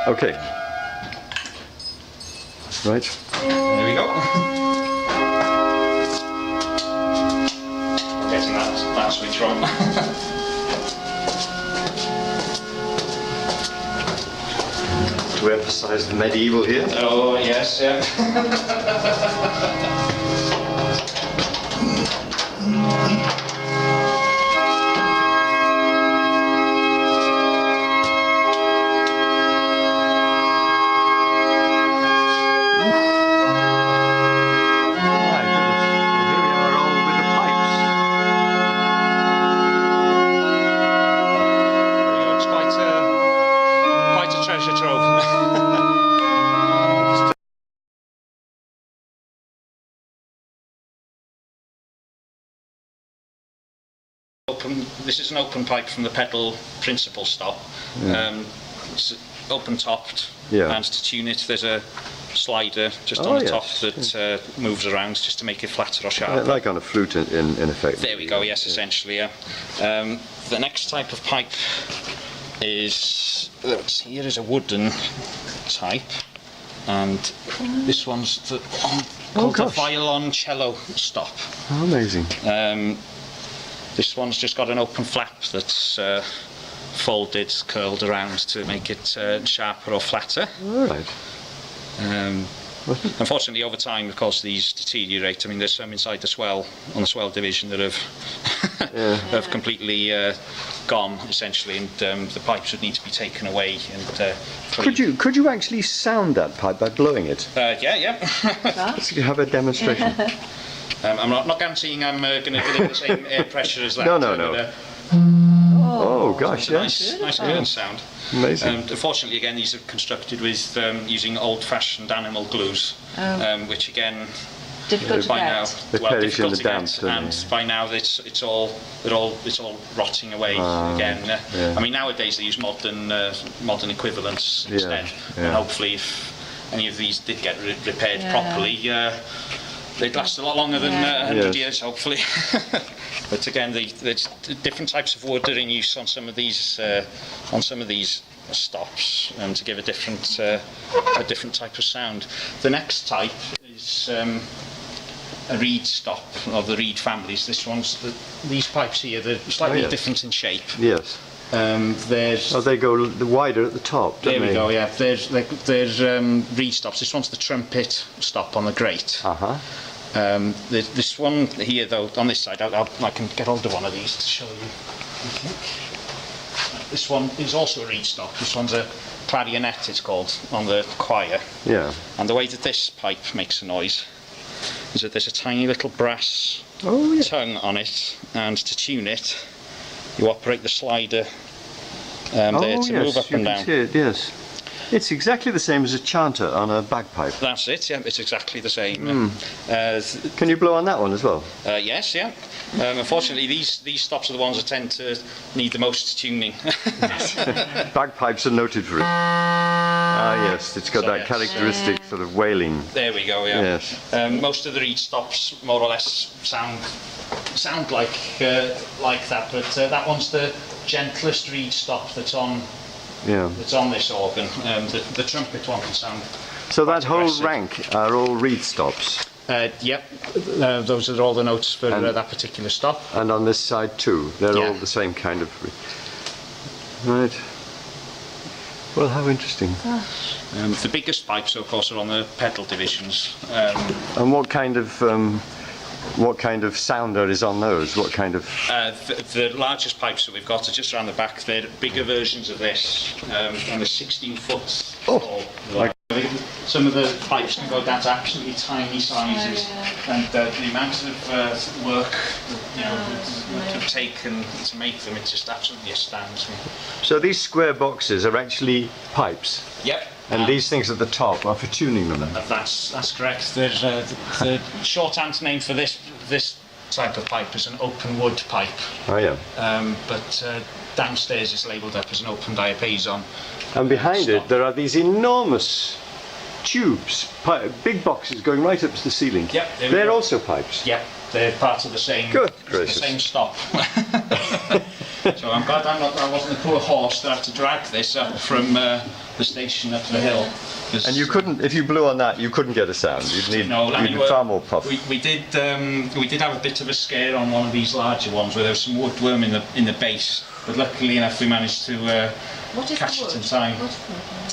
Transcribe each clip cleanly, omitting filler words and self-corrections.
Okay. Right. There we go. Getting that switch on. To emphasise the medieval here. Oh yes, yeah. Treasure trove. This is an open pipe from the pedal principal stop. Yeah. It's open topped, yeah. And to tune it there's a slider just on the top that moves around just to make it flatter or sharper. Like on a flute in effect. There we go, yes, essentially, yeah. The next type of pipe is, here is a wooden type, and this one's called the violoncello stop. Oh, amazing. This one's just got an open flap that's folded, curled around to make it sharper or flatter. All right. Unfortunately, over time, of course, these deteriorate. I mean, there's some inside the swell, on the swell division, that have have completely gone, essentially, and the pipes would need to be taken away. And could you actually sound that pipe by blowing it? Yeah. Let's have a demonstration. I'm not guaranteeing I'm going to deliver the same air pressure as that. No. But, oh gosh, nice clean sound. Amazing. Unfortunately, again, these are constructed with using old-fashioned animal glues, which again, difficult to by get. now, perish in the damp, and by now it's all rotting away again. Yeah. I mean, nowadays they use modern equivalents instead, and hopefully, if any of these did get repaired properly, they'd last a lot longer than 100 years, hopefully. But again, the different types of wood are in use on some of these stops, to give a different type of sound. The next type is a reed stop of the reed families. These pipes here, they're slightly different in shape. Yes. They go wider at the top, don't they? There we go, yeah. There's reed stops. This one's the trumpet stop on the grate. This one here, though, on this side, I can get hold of one of these to show you. This one is also a reed stop. This one's a clarionet, it's called, on the choir. Yeah. And the way that this pipe makes a noise is that there's a tiny little brass tongue on it, and to tune it, you operate the slider there to move up and down. See it, yes. It's exactly the same as a chanter on a bagpipe. That's it, yeah, it's exactly the same. Can you blow on that one as well? Yes, yeah. Unfortunately, these stops are the ones that tend to need the most tuning. Bagpipes are noted for it. Yes, it's got that characteristic sort of wailing. There we go, yeah. Yes. Most of the reed stops more or less sound like that, but that one's the gentlest reed stop that's on. It's on this organ. The trumpet one can sound. So that whole rank are all reed stops? Yep, those are all the notes for that particular stop. And on this side too, they're all the same kind of. Right. Well, how interesting. The biggest pipes, of course, are on the pedal divisions. And what kind of sounder is on those? What kind of? The largest pipes that we've got are just around the back. They're bigger versions of this, and they're 16 foot tall. Some of the pipes can go down to absolutely tiny sizes, and the amount of work that would take to make them, it just absolutely astounds me. So these square boxes are actually pipes? Yep. And these things at the top are for tuning them then? That's correct. There's the shorthand name for this type of pipe is an open wood pipe. Oh yeah. But downstairs it's labelled up as an open diapason. And behind it there are these enormous tubes, big boxes going right up to the ceiling. Yep. They're also pipes? Yep. They're part of the same. Good gracious. The same stop. So I'm glad I wasn't the poor horse that had to drag this up from the station up the hill. And you couldn't, if you blew on that, you couldn't get a sound. You'd need far more puff. We did have a bit of a scare on one of these larger ones where there was some woodworm in the base, but luckily enough we managed to catch it in time.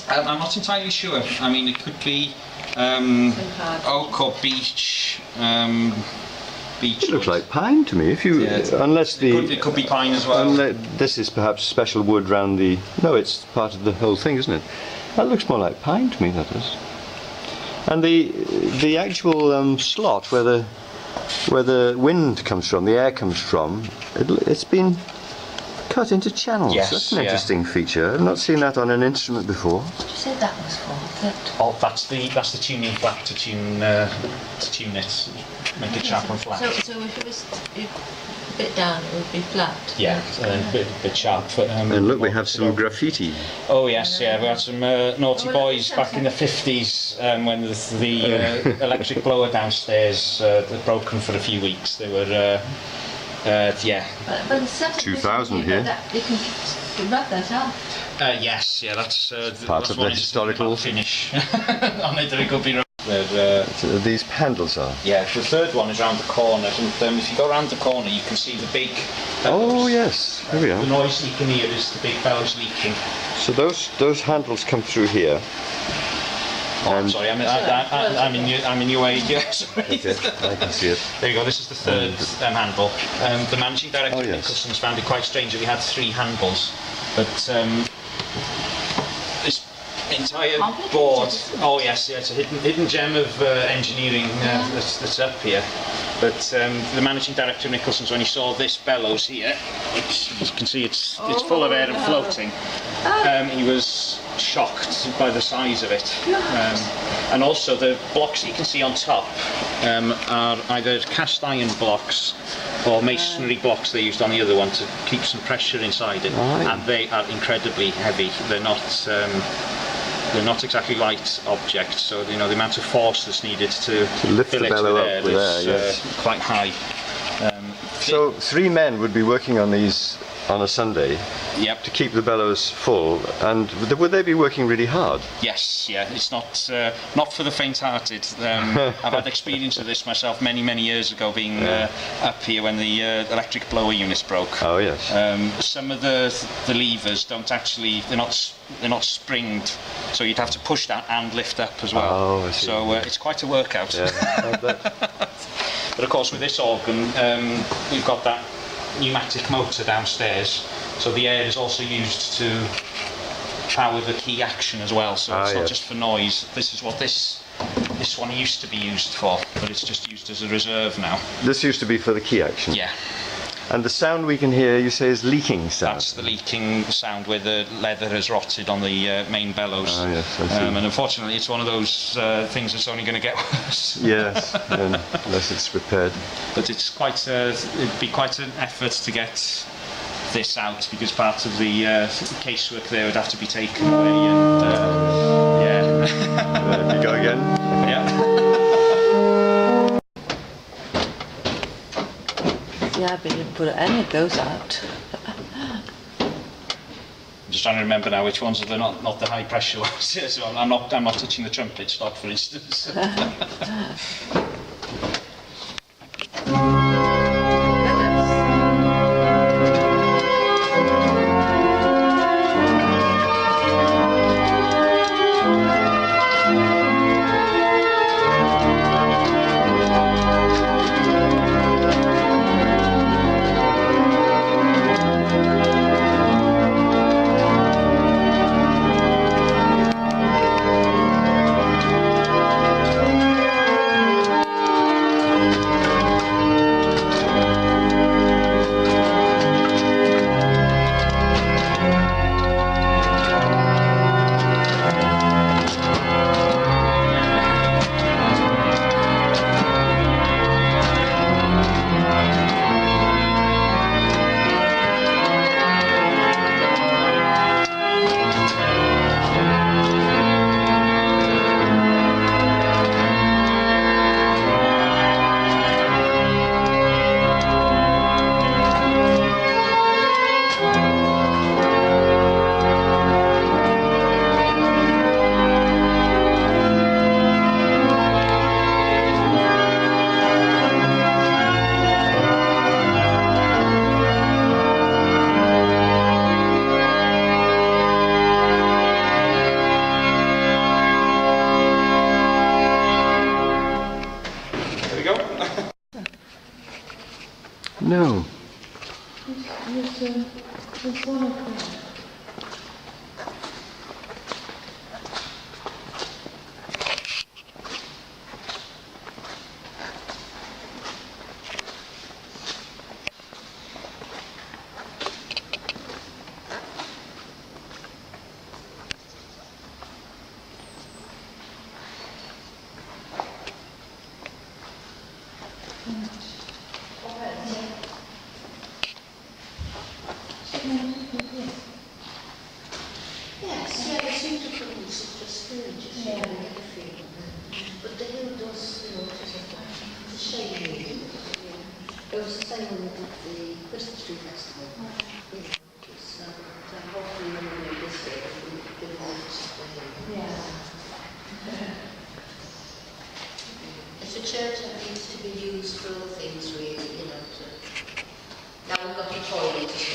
I'm not entirely sure. I mean, it could be oak or beech. It looks like pine to me. If you, unless it could be pine as well. This is perhaps special wood round the. No, it's part of the whole thing, isn't it? That looks more like pine to me. That does. And the actual slot where the wind comes from, the air comes from, it's been cut into channels. Yes, that's an interesting feature. I've not seen that on an instrument before. What did you say that was for? Oh, that's the tuning flap to tune it, make it sharp and flat. So if it was a bit down, it would be flat. Yeah, a bit sharp. And look, we have some graffiti. Oh yes, yeah, we had some naughty boys back in the 50s when the electric blower downstairs had broken for a few weeks. They were. Yeah. But it's 2000 here. You can rub that off. Yes, yeah, that's part of the historical finish. On it, it could be. These handles are. Yeah, the third one is round the corner, and if you go round the corner, you can see the big. Oh yes, here we are. The noise you can hear is the big bellows leaking. So those handles come through here. Oh, I'm sorry, I'm in your way. Yeah, sorry. Okay, I can see it. There you go. This is the third handle. The managing director of Nicholson's found it quite strange that we had 3 handles, but this entire board. Oh yes, yeah, it's a hidden gem of engineering that's up here. But the managing director of Nicholson's, when he saw this bellows here, which you can see it's full of air and floating, he was shocked by the size of it. And also the blocks that you can see on top are either cast iron blocks or masonry blocks they used on the other one to keep some pressure inside it. And they are incredibly heavy. They're not exactly light objects, so you know the amount of force that's needed to lift fill the it bellow with air up with is quite high. So 3 men would be working on these on a Sunday. Yep. To keep the bellows full, and would they be working really hard? Yes, yeah. It's not for the faint-hearted. I've had experience of this myself many years ago, being up here when the electric blower units broke. Oh yes. Some of the levers don't actually, they're not springed, so you'd have to push that and lift up as well. Oh, I see. So it's quite a workout. Yeah. But of course, with this organ, we've got that pneumatic motor downstairs, so the air is also used to power the key action as well, so it's not just for noise. This is what this one used to be used for, but it's just used as a reserve now. This used to be for the key action? Yeah. And the sound we can hear, you say, is leaking sound? That's the leaking sound where the leather has rotted on the main bellows. Oh yes, I see. And unfortunately it's one of those things that's only going to get worse. Yes, unless it's repaired. But it's it'd be quite an effort to get this out, because part of the casework there would have to be taken away, and There you go again. Yeah. Yeah, but you didn't put any of those out. I'm just trying to remember now which ones are not the high pressure ones. Yeah, so I'm not touching the trumpet stock, for instance. No. There's one of them. Yes, yeah, they seem to produce it just good, just yeah. Get a feeling. But the hill does, you know, it's a shame really. It was the same when we did the Christmas tree festival. You know, it was, so hopefully when we do this year, we can give them the hill. Yeah. It's a church that needs to be used for other things really, you know. Now we've got a toilet as